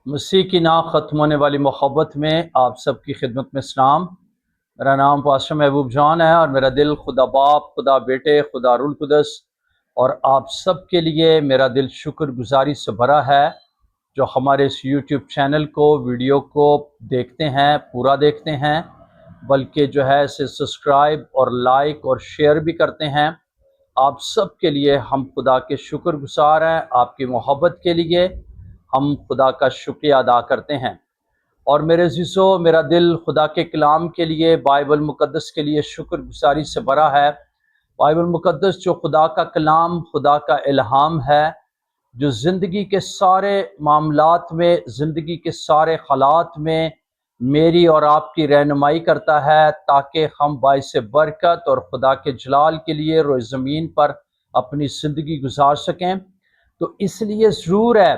مسیح کی نا ختم ہونے والی محبت میں آپ سب کی خدمت میں سلام۔ میرا نام پاسٹر محبوب جان ہے اور میرا دل خدا باپ، خدا بیٹے، خدا روح القدس اور آپ سب کے لیے میرا دل شکر گزاری سے بھرا ہے جو ہمارے اس یوٹیوب چینل کو، ویڈیو کو دیکھتے ہیں، پورا دیکھتے ہیں، بلکہ جو ہے اسے سبسکرائب اور لائک اور شیئر بھی کرتے ہیں۔ آپ سب کے لیے ہم خدا کے شکر گزار ہیں، آپ کی محبت کے لیے ہم خدا کا شکریہ ادا کرتے ہیں۔ اور میرے عزیزو، میرا دل خدا کے کلام کے لیے، بائبل مقدس کے لیے شکر گزاری سے بھرا ہے۔ بائبل مقدس جو خدا کا کلام، خدا کا الہام ہے، جو زندگی کے سارے معاملات میں، زندگی کے سارے حالات میں میری اور آپ کی رہنمائی کرتا ہے تاکہ ہم باعث برکت اور خدا کے جلال کے لیے روئے زمین پر اپنی زندگی گزار سکیں۔ تو اس لیے ضرور ہے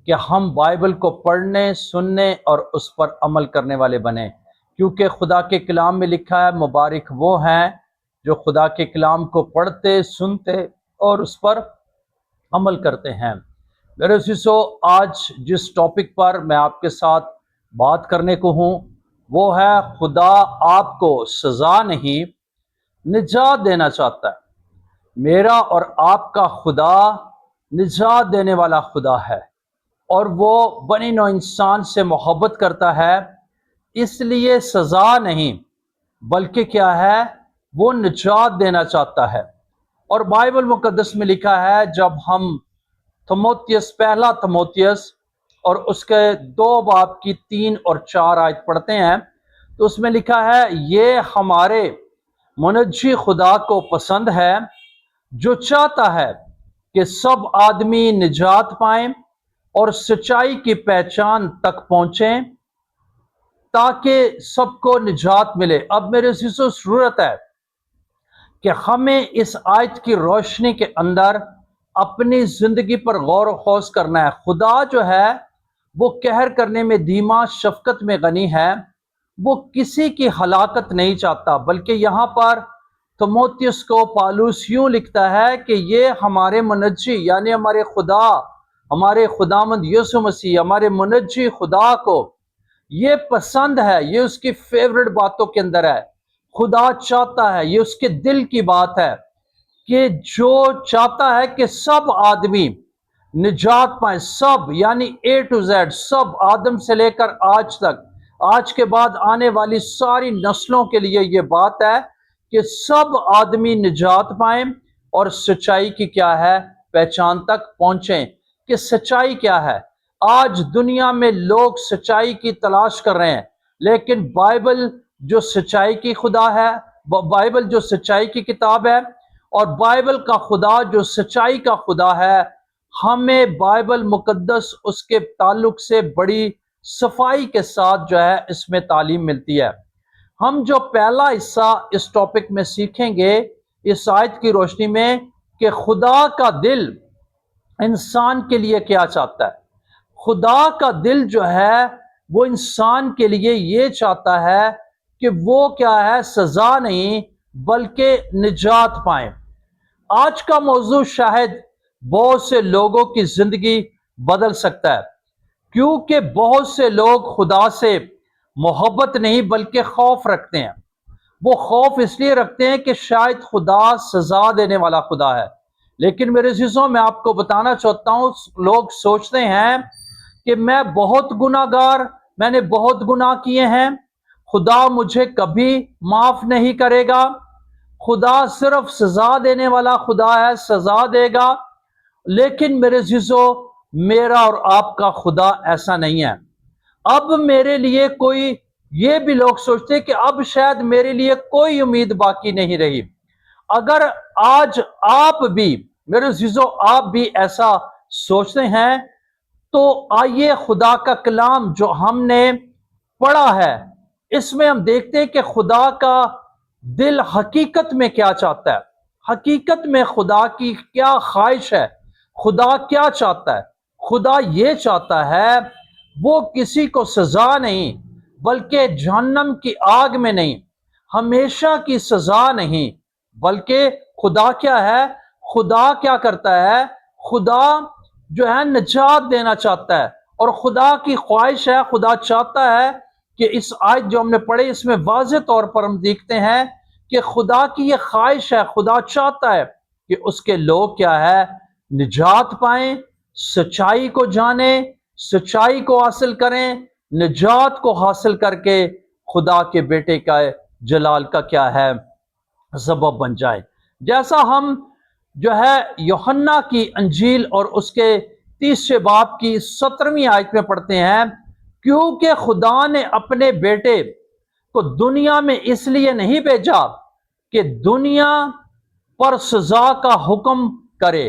کہ ہم بائبل کو پڑھنے، سننے اور اس پر عمل کرنے والے بنیں، کیونکہ خدا کے کلام میں لکھا ہے مبارک وہ ہیں جو خدا کے کلام کو پڑھتے، سنتے اور اس پر عمل کرتے ہیں۔ میرے عزیزو، آج جس ٹاپک پر میں آپ کے ساتھ بات کرنے کو ہوں وہ ہے خدا آپ کو سزا نہیں نجات دینا چاہتا ہے۔ میرا اور آپ کا خدا نجات دینے والا خدا ہے اور وہ بنی نوع انسان سے محبت کرتا ہے، اس لیے سزا نہیں بلکہ کیا ہے، وہ نجات دینا چاہتا ہے۔ اور بائبل مقدس میں لکھا ہے، جب ہم پہلا تموتیس اور اس کے 2 باب کی 3 اور 4 آیت پڑھتے ہیں تو اس میں لکھا ہے، یہ ہمارے منجی خدا کو پسند ہے جو چاہتا ہے کہ سب آدمی نجات پائیں اور سچائی کی پہچان تک پہنچیں تاکہ سب کو نجات ملے۔ اب میرے عزیزو، ضرورت ہے کہ ہمیں اس آیت کی روشنی کے اندر اپنی زندگی پر غور و خوض کرنا ہے۔ خدا جو ہے وہ قہر کرنے میں دھیما، شفقت میں غنی ہے، وہ کسی کی ہلاکت نہیں چاہتا، بلکہ یہاں پر تموتیس کو پالوس یوں لکھتا ہے کہ یہ ہمارے منجی یعنی ہمارے خدا، ہمارے خداوند یسوع مسیح، ہمارے منجی خدا کو یہ پسند ہے، یہ اس کی فیورٹ باتوں کے اندر ہے۔ خدا چاہتا ہے، یہ اس کے دل کی بات ہے کہ جو چاہتا ہے کہ سب آدمی نجات پائیں، سب یعنی اے ٹو زیڈ، سب آدم سے لے کر آج تک، آج کے بعد آنے والی ساری نسلوں کے لیے یہ بات ہے کہ سب آدمی نجات پائیں اور سچائی کی کیا ہے، پہچان تک پہنچیں۔ کہ سچائی کیا ہے؟ آج دنیا میں لوگ سچائی کی تلاش کر رہے ہیں، لیکن بائبل جو سچائی کی خدا ہے، بائبل جو سچائی کی کتاب ہے اور بائبل کا خدا جو سچائی کا خدا ہے، ہمیں بائبل مقدس اس کے تعلق سے بڑی صفائی کے ساتھ جو ہے اس میں تعلیم ملتی ہے۔ ہم جو پہلا حصہ اس ٹاپک میں سیکھیں گے اس آیت کی روشنی میں کہ خدا کا دل انسان کے لیے کیا چاہتا ہے۔ خدا کا دل جو ہے وہ انسان کے لیے یہ چاہتا ہے کہ وہ کیا ہے، سزا نہیں بلکہ نجات پائیں۔ آج کا موضوع شاید بہت سے لوگوں کی زندگی بدل سکتا ہے، کیونکہ بہت سے لوگ خدا سے محبت نہیں بلکہ خوف رکھتے ہیں۔ وہ خوف اس لیے رکھتے ہیں کہ شاید خدا سزا دینے والا خدا ہے، لیکن میرے عزیزوں، میں آپ کو بتانا چاہتا ہوں، لوگ سوچتے ہیں کہ میں بہت گناہ گار، میں نے بہت گناہ کیے ہیں، خدا مجھے کبھی معاف نہیں کرے گا، خدا صرف سزا دینے والا خدا ہے، سزا دے گا۔ لیکن میرے عزیزو، میرا اور آپ کا خدا ایسا نہیں ہے۔ اب میرے لیے کوئی، یہ بھی لوگ سوچتے ہیں کہ اب شاید میرے لیے کوئی امید باقی نہیں رہی۔ اگر آج آپ بھی، میرے عزیزو، آپ بھی ایسا سوچتے ہیں تو آئیے خدا کا کلام جو ہم نے پڑھا ہے اس میں ہم دیکھتے ہیں کہ خدا کا دل حقیقت میں کیا چاہتا ہے، حقیقت میں خدا کی کیا خواہش ہے، خدا کیا چاہتا ہے۔ خدا یہ چاہتا ہے وہ کسی کو سزا نہیں بلکہ جہنم کی آگ میں نہیں، ہمیشہ کی سزا نہیں، بلکہ خدا کیا ہے، خدا کیا کرتا ہے، خدا جو ہے نجات دینا چاہتا ہے اور خدا کی خواہش ہے، خدا چاہتا ہے کہ اس آیت جو ہم نے پڑھی اس میں واضح طور پر ہم دیکھتے ہیں کہ خدا کی یہ خواہش ہے، خدا چاہتا ہے کہ اس کے لوگ کیا ہے، نجات پائیں، سچائی کو جانیں، سچائی کو حاصل کریں، نجات کو حاصل کر کے خدا کے بیٹے کا جلال کا کیا ہے، سبب بن جائے۔ جیسا ہم جو ہے یوحنا کی انجیل اور اس کے 30 باب کی 17ویں آیت میں پڑھتے ہیں، کیونکہ خدا نے اپنے بیٹے کو دنیا میں اس لیے نہیں بھیجا کہ دنیا پر سزا کا حکم کرے،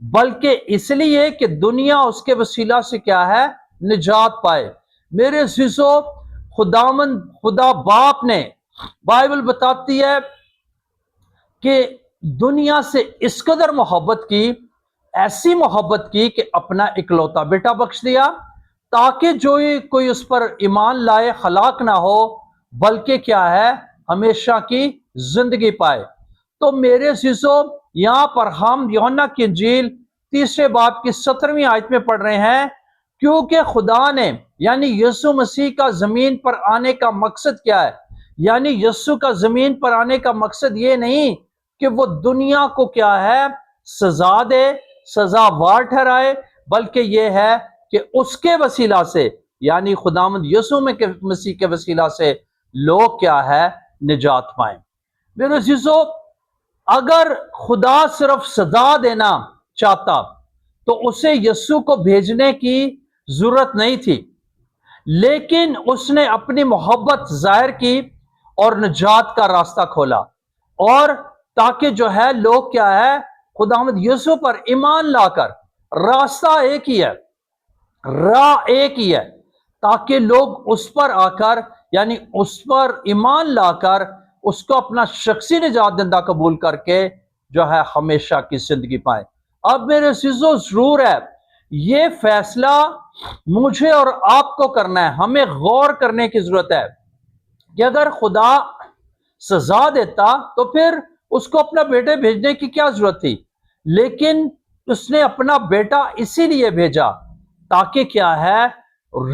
بلکہ اس لیے کہ دنیا اس کے وسیلہ سے کیا ہے، نجات پائے۔ میرے عزیزو، خدا باپ نے، بائبل بتاتی ہے کہ دنیا سے اس قدر محبت کی، ایسی محبت کی کہ اپنا اکلوتا بیٹا بخش دیا، تاکہ جو کوئی اس پر ایمان لائے ہلاک نہ ہو بلکہ کیا ہے، ہمیشہ کی زندگی پائے۔ تو میرے عزیزو، یہاں پر ہم یوحنا کی انجیل 30 باب کی 17ویں آیت میں پڑھ رہے ہیں، کیونکہ خدا نے یعنی یسوع مسیح کا زمین پر آنے کا مقصد کیا ہے؟ یعنی یسوع کا زمین پر آنے کا مقصد یہ نہیں کہ وہ دنیا کو کیا ہے، سزا دے، سزاوار ٹھہرائے، بلکہ یہ ہے کہ اس کے وسیلہ سے یعنی خداوند یسوع مسیح کے وسیلہ سے لوگ کیا ہے، نجات پائیں۔ میرے عزیزو، اگر خدا صرف سزا دینا چاہتا تو اسے یسوع کو بھیجنے کی ضرورت نہیں تھی، لیکن اس نے اپنی محبت ظاہر کی اور نجات کا راستہ کھولا، اور تاکہ جو ہے لوگ کیا ہے، خداوند یسوع پر ایمان لا کر، راستہ ایک ہی ہے، راہ ایک ہی ہے، تاکہ لوگ اس پر آ کر یعنی اس پر ایمان لا کر اس کو اپنا شخصی نجات دہندہ قبول کر کے جو ہے ہمیشہ کی زندگی پائیں۔ اب میرے عزیزو، ضرور ہے یہ فیصلہ مجھے اور آپ کو کرنا ہے، ہمیں غور کرنے کی ضرورت ہے کہ اگر خدا سزا دیتا تو پھر اس کو اپنا بیٹے بھیجنے کی کیا ضرورت تھی؟ لیکن اس نے اپنا بیٹا اسی لیے بھیجا تاکہ کیا ہے،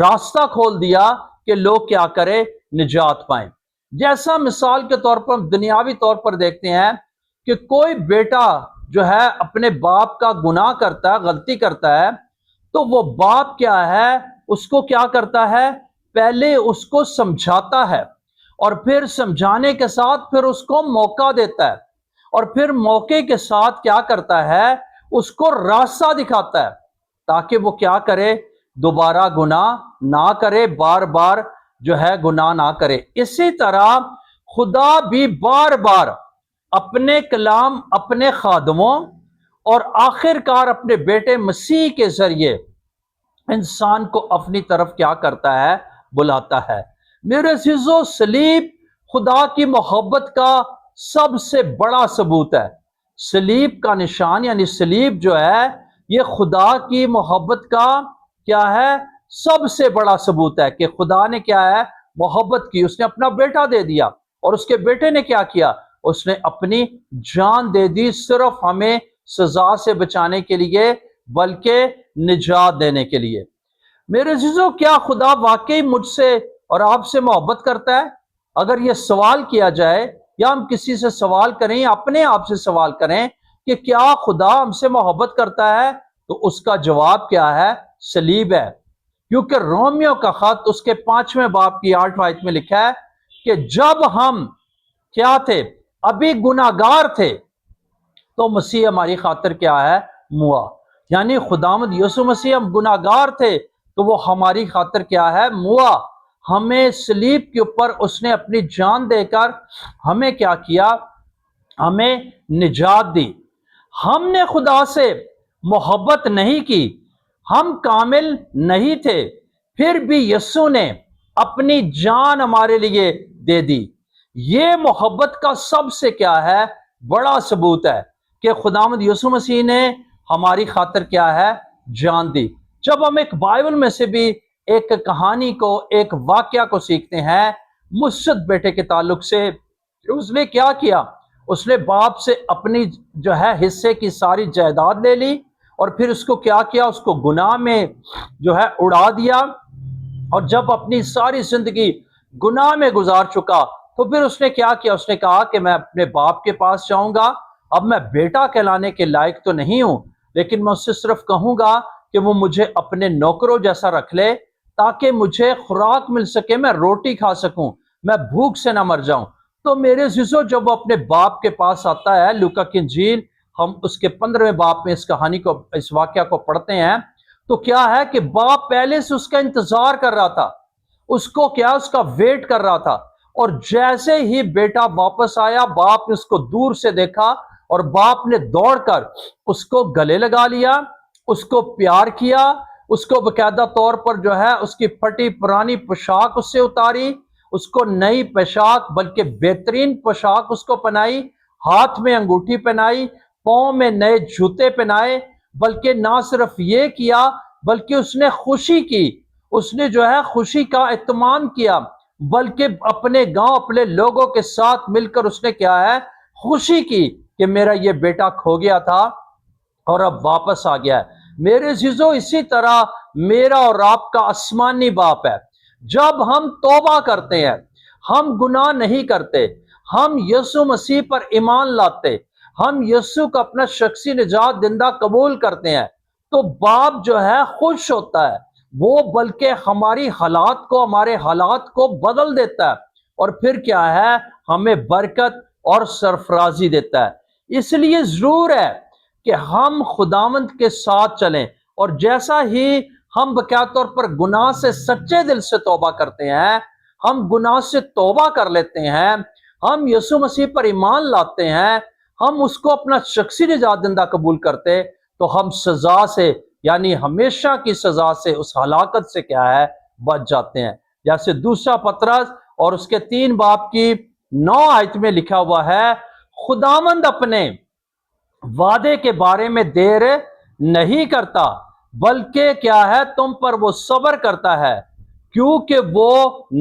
راستہ کھول دیا کہ لوگ کیا کرے، نجات پائیں۔ جیسا مثال کے طور پر ہم دنیاوی طور پر دیکھتے ہیں کہ کوئی بیٹا جو ہے اپنے باپ کا گناہ کرتا ہے، غلطی کرتا ہے، تو وہ باپ کیا ہے، اس کو کیا کرتا ہے، پہلے اس کو سمجھاتا ہے، اور پھر سمجھانے کے ساتھ پھر اس کو موقع دیتا ہے، اور پھر موقع کے ساتھ کیا کرتا ہے، اس کو راستہ دکھاتا ہے تاکہ وہ کیا کرے، دوبارہ گناہ نہ کرے، بار بار جو ہے گناہ نہ کرے۔ اسی طرح خدا بھی بار بار اپنے کلام، اپنے خادموں اور آخر کار اپنے بیٹے مسیح کے ذریعے انسان کو اپنی طرف کیا کرتا ہے، بلاتا ہے۔ میرے عزیزو، صلیب خدا کی محبت کا سب سے بڑا ثبوت ہے۔ صلیب کا نشان یعنی صلیب جو ہے، یہ خدا کی محبت کا کیا ہے، سب سے بڑا ثبوت ہے کہ خدا نے کیا ہے، محبت کی، اس نے اپنا بیٹا دے دیا، اور اس کے بیٹے نے کیا کیا، اس نے اپنی جان دے دی، صرف ہمیں سزا سے بچانے کے لیے بلکہ نجات دینے کے لیے۔ میرے عزیزو، کیا خدا واقعی مجھ سے اور آپ سے محبت کرتا ہے؟ اگر یہ سوال کیا جائے یا ہم کسی سے سوال کریں یا اپنے آپ سے سوال کریں کہ کیا خدا ہم سے محبت کرتا ہے، تو اس کا جواب کیا ہے، صلیب ہے۔ کیونکہ رومیو کا خط اس کے 5ویں باب کی 8 آیت میں لکھا ہے کہ جب ہم کیا تھے، ابھی گناہگار تھے، تو مسیح ہماری خاطر کیا ہے، موا۔ یعنی خداوند یسوع مسیح، ہم گناہگار تھے تو وہ ہماری خاطر کیا ہے، موا۔ ہمیں صلیب کے اوپر اس نے اپنی جان دے کر ہمیں کیا کیا، ہمیں نجات دی۔ ہم نے خدا سے محبت نہیں کی، ہم کامل نہیں تھے، پھر بھی یسوع نے اپنی جان ہمارے لیے دے دی۔ یہ محبت کا سب سے کیا ہے، بڑا ثبوت ہے کہ خداوند یسوع مسیح نے ہماری خاطر کیا ہے، جان دی۔ جب ہم ایک بائبل میں سے بھی ایک کہانی کو، ایک واقعہ کو سیکھتے ہیں مسجد بیٹے کے تعلق سے، اس نے کیا کیا، اس نے باپ سے اپنی جو ہے حصے کی ساری جائیداد لے لی، اور پھر اس کو کیا کیا، اس کو گناہ میں جو ہے اڑا دیا، اور جب اپنی ساری زندگی گناہ میں گزار چکا تو پھر اس نے کیا کیا، اس نے کہا کہ میں اپنے باپ کے پاس جاؤں گا، اب میں بیٹا کہلانے کے لائق تو نہیں ہوں، لیکن میں اس سے صرف کہوں گا کہ وہ مجھے اپنے نوکروں جیسا رکھ لے تاکہ مجھے خوراک مل سکے، میں روٹی کھا سکوں، میں بھوک سے نہ مر جاؤں۔ تو میرے عزیزو، جب وہ اپنے باپ کے پاس آتا ہے، لوکا کی انجیل ہم اس کے 15ویں باب میں اس کہانی کو، اس واقعہ کو پڑھتے ہیں، تو کیا ہے کہ باپ پہلے سے اس کا انتظار کر رہا تھا، اس کو کیا، اس کا ویٹ کر رہا تھا، اور جیسے ہی بیٹا واپس آیا، باپ نے اس کو دور سے دیکھا اور باپ نے دوڑ کر اس کو گلے لگا لیا، اس کو پیار کیا، اس کو باقاعدہ طور پر جو ہے اس کی پھٹی پرانی پوشاک اس سے اتاری، اس کو نئی پوشاک بلکہ بہترین پوشاک اس کو پہنائی، ہاتھ میں انگوٹھی پہنائی، پاؤں میں نئے جوتے پہنائے، بلکہ نہ صرف یہ کیا بلکہ اس نے خوشی کی، اس نے جو ہے خوشی کا اہتمام کیا، بلکہ اپنے گاؤں، اپنے لوگوں کے ساتھ مل کر اس نے کیا ہے، خوشی کی کہ میرا یہ بیٹا کھو گیا تھا اور اب واپس آ گیا ہے۔ میرے عزیزو، اسی طرح میرا اور آپ کا آسمانی باپ ہے۔ جب ہم توبہ کرتے ہیں، ہم گناہ نہیں کرتے، ہم یسوع مسیح پر ایمان لاتے، ہم یسوع کو اپنا شخصی نجات دہندہ قبول کرتے ہیں، تو باپ جو ہے خوش ہوتا ہے، وہ بلکہ ہماری حالات کو، ہمارے حالات کو بدل دیتا ہے، اور پھر کیا ہے، ہمیں برکت اور سرفرازی دیتا ہے۔ اس لیے ضرور ہے کہ ہم خداوند کے ساتھ چلیں، اور جیسا ہی ہم باقاعدہ طور پر گناہ سے سچے دل سے توبہ کرتے ہیں، ہم گناہ سے توبہ کر لیتے ہیں، ہم یسوع مسیح پر ایمان لاتے ہیں، ہم اس کو اپنا شخصی نجات دہندہ قبول کرتے، تو ہم سزا سے، یعنی ہمیشہ کی سزا سے، اس ہلاکت سے کیا ہے، بچ جاتے ہیں۔ جیسے دوسرا پطرس اور اس کے 3 باب کی 9 آیت میں لکھا ہوا ہے، خداوند اپنے وعدے کے بارے میں دیر نہیں کرتا، بلکہ کیا ہے، تم پر وہ صبر کرتا ہے، کیونکہ وہ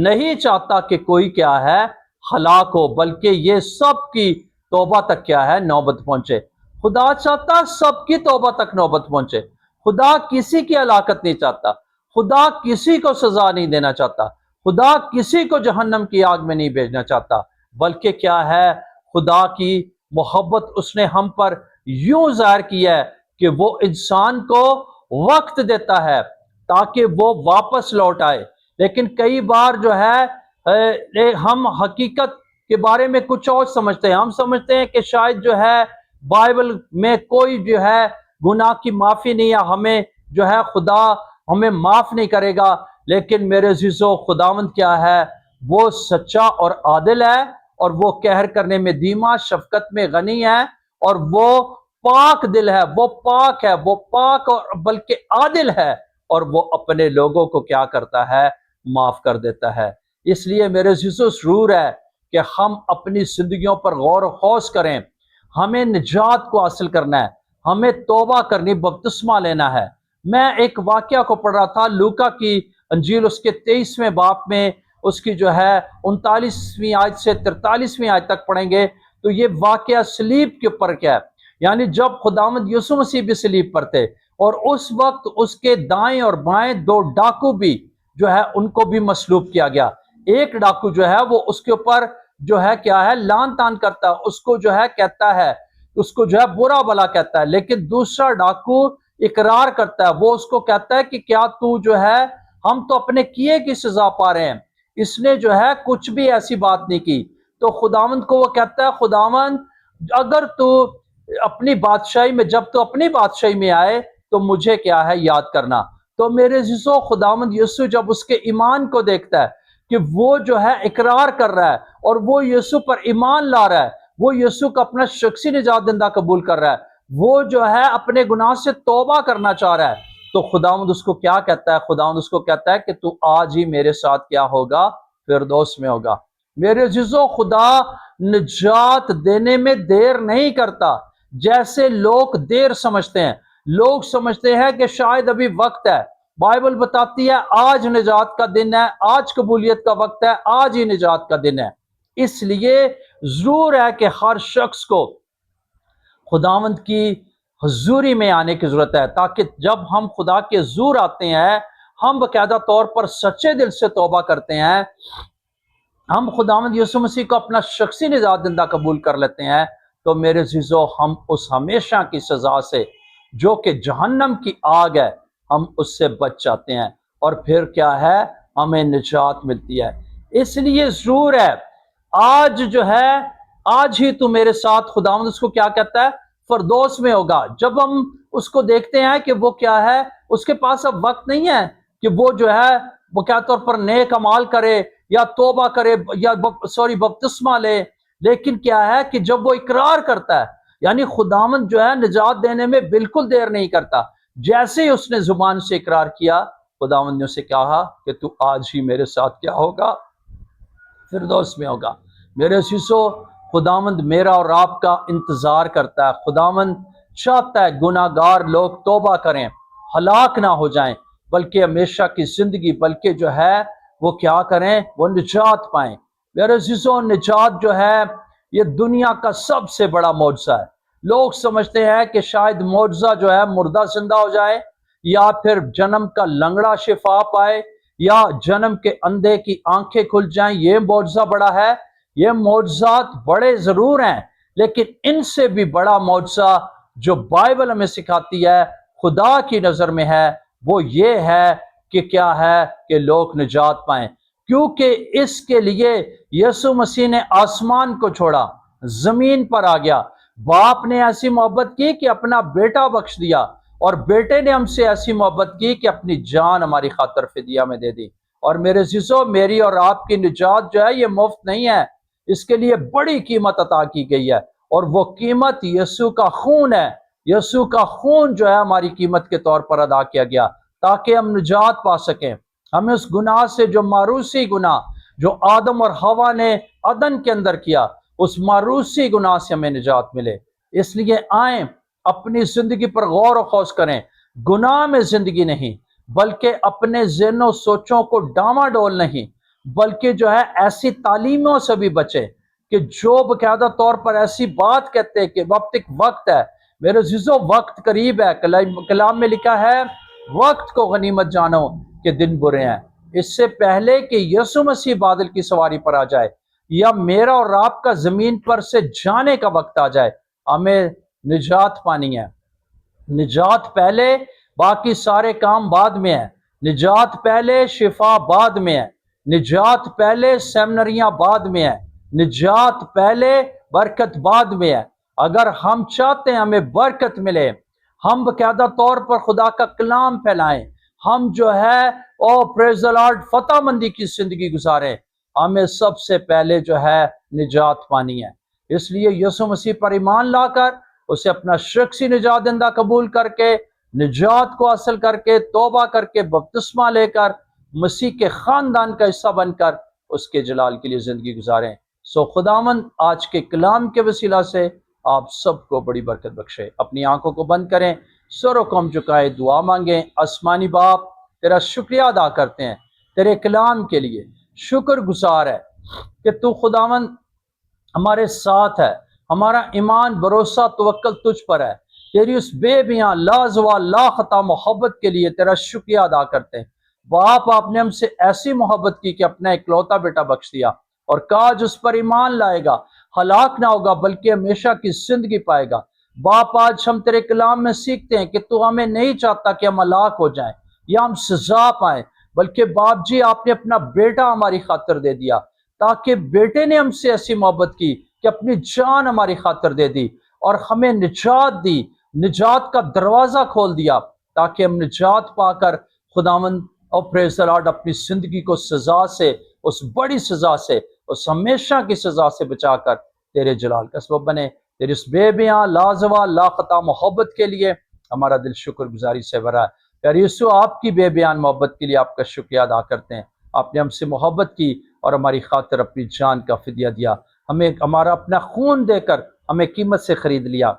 نہیں چاہتا کہ کوئی کیا ہے، ہلاک ہو، بلکہ یہ سب کی توبہ تک کیا ہے، نوبت پہنچے۔ خدا چاہتا سب کی توبہ تک نوبت پہنچے، خدا کسی کی ہلاکت نہیں چاہتا، خدا کسی کو سزا نہیں دینا چاہتا، خدا کسی کو جہنم کی آگ میں نہیں بھیجنا چاہتا، بلکہ کیا ہے، خدا کی محبت اس نے ہم پر یوں ظاہر کی ہے کہ وہ انسان کو وقت دیتا ہے تاکہ وہ واپس لوٹ آئے۔ لیکن کئی بار جو ہے ہم حقیقت کے بارے میں کچھ اور سمجھتے ہیں، ہم سمجھتے ہیں کہ شاید جو ہے بائبل میں کوئی جو ہے گناہ کی معافی نہیں ہے، ہمیں جو ہے خدا ہمیں معاف نہیں کرے گا، لیکن میرے عزیزو، خداوند کیا ہے، وہ سچا اور عادل ہے، اور وہ قہر کرنے میں دھیما، شفقت میں غنی ہے، اور وہ پاک دل ہے، وہ پاک ہے، وہ پاک اور بلکہ عادل ہے، اور وہ اپنے لوگوں کو کیا کرتا ہے، معاف کر دیتا ہے۔ اس لیے میرے عزیزو، ضرور ہے کہ ہم اپنی زندگیوں پر غور و خوض کریں، ہمیں نجات کو حاصل کرنا ہے، ہمیں توبہ کرنی، بپتسمہ لینا ہے۔ میں ایک واقعہ کو پڑھ رہا تھا، لوکا کی انجیل اس کے 23ویں باب میں، اس کی جو ہے 39ویں آیت سے 43ویں آیت تک پڑھیں گے، تو یہ واقعہ صلیب کے اوپر کیا ہے، یعنی جب خداوند یسوع مسیح بھی صلیب پر تھے، اور اس وقت اس کے دائیں اور بائیں 2 ڈاکو بھی جو ہے ان کو بھی مصلوب کیا گیا۔ ایک ڈاکو جو ہے وہ اس کے اوپر جو ہے کیا ہے، لان تان کرتا ہے، اس کو جو ہے کہتا ہے، اس کو جو ہے برا بلا کہتا ہے، لیکن دوسرا ڈاکو اقرار کرتا ہے، وہ اس کو کہتا ہے کہ کیا تو جو ہے، ہم تو اپنے کیے کی سزا پا رہے ہیں، اس نے جو ہے کچھ بھی ایسی بات نہیں کی۔ تو خداوند کو وہ کہتا ہے، خداوند اگر تو اپنی بادشاہی میں، جب تو اپنی بادشاہی میں آئے تو مجھے کیا ہے، یاد کرنا۔ تو میرے عزیزو، خداوند یسوع جب اس کے ایمان کو دیکھتا ہے کہ وہ جو ہے اقرار کر رہا ہے اور وہ یسوع پر ایمان لا رہا ہے، وہ یسوع کا اپنا شخصی نجات دہندہ قبول کر رہا ہے، وہ جو ہے اپنے گناہ سے توبہ کرنا چاہ رہا ہے، تو خداوند اس کو کیا کہتا ہے؟ خداوند اس کو کہتا ہے کہ تو آج ہی میرے ساتھ کیا ہوگا؟ فردوس میں ہوگا۔ میرے عزیزو، خدا نجات دینے میں دیر نہیں کرتا، جیسے لوگ دیر سمجھتے ہیں۔ لوگ سمجھتے ہیں کہ شاید ابھی وقت ہے، بائبل بتاتی ہے آج نجات کا دن ہے، آج قبولیت کا وقت ہے، آج ہی نجات کا دن ہے۔ اس لیے ضرور ہے کہ ہر شخص کو خداوند کی حضوری میں آنے کی ضرورت ہے، تاکہ جب ہم خدا کے حضور آتے ہیں، ہم باقاعدہ طور پر سچے دل سے توبہ کرتے ہیں، ہم خداوند یسوع مسیح کو اپنا شخصی نجات دہندہ قبول کر لیتے ہیں، تو میرے عزیزو ہم اس ہمیشہ کی سزا سے جو کہ جہنم کی آگ ہے، ہم اس سے بچ جاتے ہیں، اور پھر کیا ہے، ہمیں نجات ملتی ہے۔ اس لیے ضرور ہے، آج جو ہے، آج ہی تو میرے ساتھ، خداوند اس کو کیا کہتا ہے، فردوس میں ہوگا۔ جب ہم اس کو دیکھتے ہیں کہ وہ کیا ہے، اس کے پاس اب وقت نہیں ہے کہ وہ جو ہے وہ کیا طور پر نیک اعمال کرے یا توبہ کرے یا بپتسمہ لے، لیکن کیا ہے کہ جب وہ اقرار کرتا ہے، یعنی خداوند جو ہے نجات دینے میں بالکل دیر نہیں کرتا۔ جیسے ہی اس نے زبان سے اقرار کیا، خداوند نے اسے کہا کہ تو آج ہی میرے ساتھ کیا ہوگا، فردوس میں ہوگا۔ میرے عزیزو، خداوند میرا اور آپ کا انتظار کرتا ہے۔ خداوند چاہتا ہے گناہ گار لوگ توبہ کریں، ہلاک نہ ہو جائیں، بلکہ ہمیشہ کی زندگی، بلکہ جو ہے وہ کیا کریں، وہ نجات پائیں۔ میرے عزیزو، نجات جو ہے یہ دنیا کا سب سے بڑا معجزہ ہے۔ لوگ سمجھتے ہیں کہ شاید معجزہ جو ہے مردہ زندہ ہو جائے، یا پھر جنم کا لنگڑا شفا پائے، یا جنم کے اندھے کی آنکھیں کھل جائیں، یہ معجزہ بڑا ہے۔ یہ معجزات بڑے ضرور ہیں، لیکن ان سے بھی بڑا معجزہ جو بائبل ہمیں سکھاتی ہے، خدا کی نظر میں ہے، وہ یہ ہے کہ کیا ہے کہ لوگ نجات پائیں، کیونکہ اس کے لیے یسوع مسیح نے آسمان کو چھوڑا، زمین پر آ گیا۔ باپ نے ایسی محبت کی کہ اپنا بیٹا بخش دیا، اور بیٹے نے ہم سے ایسی محبت کی کہ اپنی جان ہماری خاطر فدیہ میں دے دی۔ اور میرے عزیزو، میری اور آپ کی نجات جو ہے یہ مفت نہیں ہے، اس کے لیے بڑی قیمت عطا کی گئی ہے، اور وہ قیمت یسوع کا خون ہے۔ یسوع کا خون جو ہے ہماری قیمت کے طور پر ادا کیا گیا، تاکہ ہم نجات پا سکیں۔ ہمیں اس گناہ سے، جو معروسی گناہ جو آدم اور حوا نے عدن کے اندر کیا، اس معروسی گناہ سے ہمیں نجات ملے۔ اس لیے آئیں، اپنی زندگی پر غور و خوض کریں، گناہ میں زندگی نہیں، بلکہ اپنے ذہن و سوچوں کو ڈاما ڈول نہیں، بلکہ جو ہے ایسی تعلیموں سے بھی بچے کہ جو باقاعدہ طور پر ایسی بات کہتے ہیں کہ وقت ہے۔ میرے عزیزو، وقت قریب ہے۔ کلام میں لکھا ہے، وقت کو غنیمت جانو کہ دن برے ہیں۔ اس سے پہلے کہ یسوع مسیح بادل کی سواری پر آ جائے، یا میرا اور آپ کا زمین پر سے جانے کا وقت آ جائے، ہمیں نجات پانی ہے۔ نجات پہلے، باقی سارے کام بعد میں ہے۔ نجات پہلے، شفا بعد میں ہے۔ نجات پہلے، سیمنریاں بعد میں ہے۔ نجات پہلے، برکت بعد میں ہے۔ اگر ہم چاہتے ہیں ہمیں برکت ملے، ہم باقاعدہ طور پر خدا کا کلام پھیلائیں، ہم جو ہے پریز دی لارڈ فتح مندی کی زندگی گزاریں، ہمیں سب سے پہلے جو ہے نجات پانی ہے۔ اس لیے یسوع مسیح پر ایمان لا کر، اسے اپنا شخصی نجات دہندہ قبول کر کے، نجات کو حاصل کر کے، توبہ کر کے، بپتسمہ لے کر، مسیح کے خاندان کا حصہ بن کر اس کے جلال کے لیے زندگی گزاریں۔ سو خداوند آج کے کلام کے وسیلہ سے آپ سب کو بڑی برکت بخشے۔ اپنی آنکھوں کو بند کریں، سر و کم جھکائے، دعا مانگیں۔ آسمانی باپ، تیرا شکریہ ادا کرتے ہیں تیرے کلام کے لیے، شکر گزار ہے کہ تو خداوند ہمارے ساتھ ہے، ہمارا ایمان، بھروسہ، توکل تجھ پر ہے۔ تیری اس بے بیاں، لازوال، لا خطا محبت کے لیے تیرا شکریہ ادا کرتے ہیں۔ باپ، آپ نے ہم سے ایسی محبت کی کہ اپنا اکلوتا بیٹا بخش دیا، اور کاج اس پر ایمان لائے گا ہلاک نہ ہوگا بلکہ ہمیشہ کی زندگی پائے گا۔ باپ، آج ہم تیرے کلام میں سیکھتے ہیں کہ تو ہمیں نہیں چاہتا کہ ہم ہلاک ہو جائیں یا ہم سزا پائیں، بلکہ باپ جی آپ نے اپنا بیٹا ہماری خاطر دے دیا، تاکہ بیٹے نے ہم سے ایسی محبت کی کہ اپنی جان ہماری خاطر دے دی، اور ہمیں نجات دی، نجات کا دروازہ کھول دیا، تاکہ ہم نجات پا کر خداوند اور پریز دی لارڈ اپنی زندگی کو سزا سے، اس بڑی سزا سے، اس ہمیشہ کی سزا سے بچا کر تیرے جلال کا سبب بنے۔ تیری اس بے بیاں، لازوال، لاخطا محبت کے لیے ہمارا دل شکر گزاری سے بھرا ہے۔ پیارے یسوع، آپ کی بے بیان محبت کے لیے آپ کا شکریہ ادا کرتے ہیں۔ آپ نے ہم سے محبت کی اور ہماری خاطر اپنی جان کا فدیہ دیا، ہمیں ہمارا اپنا خون دے کر ہمیں قیمت سے خرید لیا۔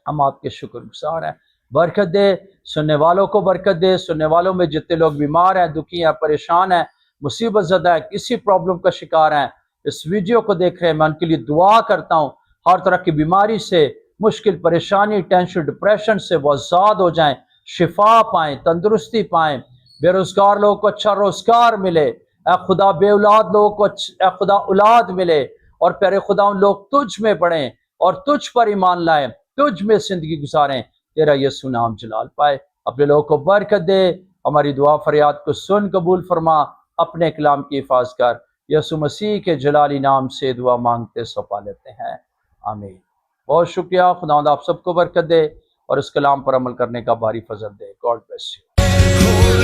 ہم آپ کے شکر گزار ہیں۔ برکت دے، سننے والوں کو برکت دے۔ سننے والوں میں جتنے لوگ بیمار ہیں، دکھی ہیں، پریشان ہیں، مصیبت زدہ ہیں، کسی پرابلم کا شکار ہیں، اس ویڈیو کو دیکھ رہے ہیں، میں ان کے لیے دعا کرتا ہوں، ہر طرح کی بیماری سے مشکل پریشانی ٹینشن ڈپریشن سے وہ آزاد ہو جائیں، شفا پائیں، تندرستی پائیں، بے روزگار لوگوں کو اچھا روزگار ملے، اے خدا بے اولاد لوگوں کو اے خدا اولاد ملے، اور پیارے خدا ان لوگ تجھ میں بڑھیں اور تجھ پر ایمان لائیں، تجھ میں زندگی گزاریں، تیرا یسوع نام جلال پائے۔ اپنے لوگوں کو برکت دے، ہماری دعا فریاد کو سن قبول فرما، اپنے کلام کی حفاظت کر، یسوع مسیح کے جلالی نام سے دعا مانگتے سپا لیتے ہیں، آمین۔ بہت شکریہ، خداوند آپ سب کو برکت دے اور اس کلام پر عمل کرنے کا باری فضل دے۔ God bless you.